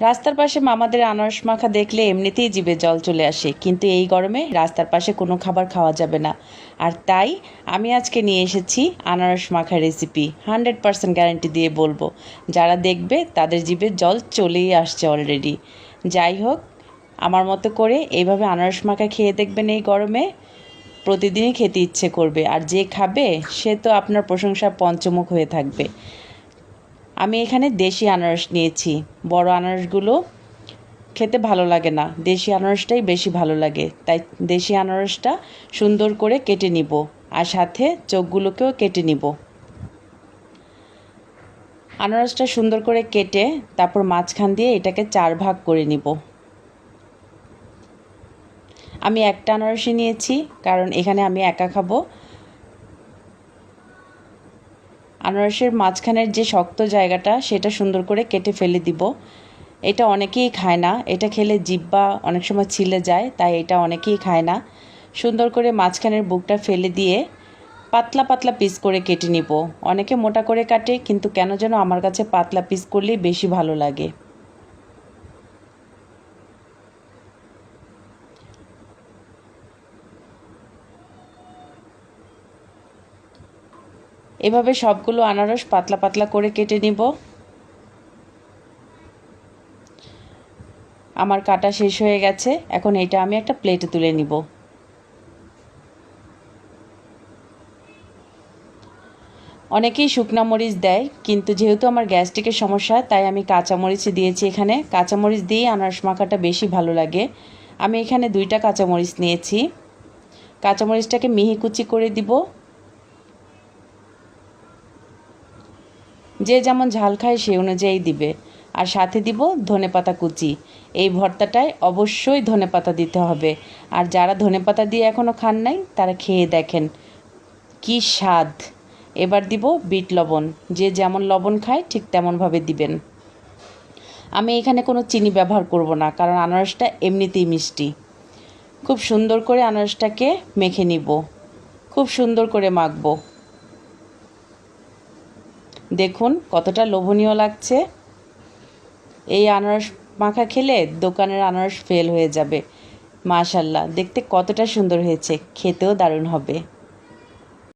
রাস্তার পাশে মামাদের আনারস মাখা দেখলে এমনিতেই জিভে জল চলে আসে, কিন্তু এই গরমে রাস্তার পাশে কোনো খাবার খাওয়া যাবে না। আর তাই আমি আজকে নিয়ে এসেছি আনারস মাখা রেসিপি। 100% গ্যারান্টি দিয়ে বলবো, যারা দেখবে তাদের জিভে জল চলেই আসছে অলরেডি। যাই হোক, আমার মতো করে এইভাবে আনারস মাখা খেয়ে দেখবেন এই গরমে, প্রতিদিনই খেতে ইচ্ছে করবে। আর যে খাবে সে তো আপনার প্রশংসা পঞ্চমুখ হয়ে থাকবে। আমি এখানে দেশি আনারস নিয়েছি। বড় আনারসগুলো খেতে ভালো লাগে না, দেশি আনারসটাই বেশি ভালো লাগে। তাই দেশি আনারসটা সুন্দর করে কেটে নিব, আর সাথে চোখগুলোকেও কেটে নিব। আনারসটা সুন্দর করে কেটে তারপর মাঝখান দিয়ে এটাকে 4 ভাগ করে নিব। আমি একটা আনারসই নিয়েছি, কারণ এখানে আমি একা খাবো। আনারসের মাঝখানের যে শক্ত জায়গাটা সেটা সুন্দর করে কেটে ফেলে দিব। এটা অনেকেই খায় না, এটা খেলে জিহ্বা অনেক সময় ছিলে যায়, তাই এটা অনেকেই খায় না। সুন্দর করে মাঝখানের বুকটা ফেলে দিয়ে পাতলা পাতলা পিস করে কেটে নিব। অনেকে মোটা করে কাটে, কিন্তু কেন যেন আমার কাছে পাতলা পিস করলেই বেশি ভালো লাগে। এভাবে সবগুলো আনারস পাতলা পাতলা করে কেটে নিব। আমার কাটা শেষ হয়ে গেছে, এখন এটা আমি একটা প্লেটে তুলে নিব। অনেকেই শুকনা মরিচ দেয়, কিন্তু যেহেতু আমার গ্যাস্ট্রিকের সমস্যা তাই আমি কাঁচামরিচ দিয়েছি। এখানে কাঁচামরিচ দিয়ে আনারস মাখাটা বেশি ভালো লাগে। আমি এখানে 2টা কাঁচামরিচ নিয়েছি। কাঁচামরিচটাকে মিহি কুচি করে দিব। যে যেমন ঝাল খায় সেই অনুযায়ী দিবে। আর সাথে দিব ধনেপাতা কুচি। এই ভর্তাটায় অবশ্যই ধনেপাতা দিতে হবে। আর যারা ধনেপাতা দিয়ে এখনও খান নাই তারা খেয়ে দেখেন কি স্বাদ। এবার দিব বিট লবণ। যে যেমন লবণ খায় ঠিক তেমনভাবে দিবেন। আমি এখানে কোনো চিনি ব্যবহার করব না, কারণ আনারসটা এমনিতেই মিষ্টি। খুব সুন্দর করে আনারসটাকে মেখে নিব, খুব সুন্দর করে মাখবো। দেখুন কতটা লোভনীয় লাগছে। এই আনারস মাখা খেলে দোকানের আনারস ফেল হয়ে যাবে। মাশাআল্লাহ, দেখতে কতটা সুন্দর হয়েছে, খেতেও দারুণ হবে।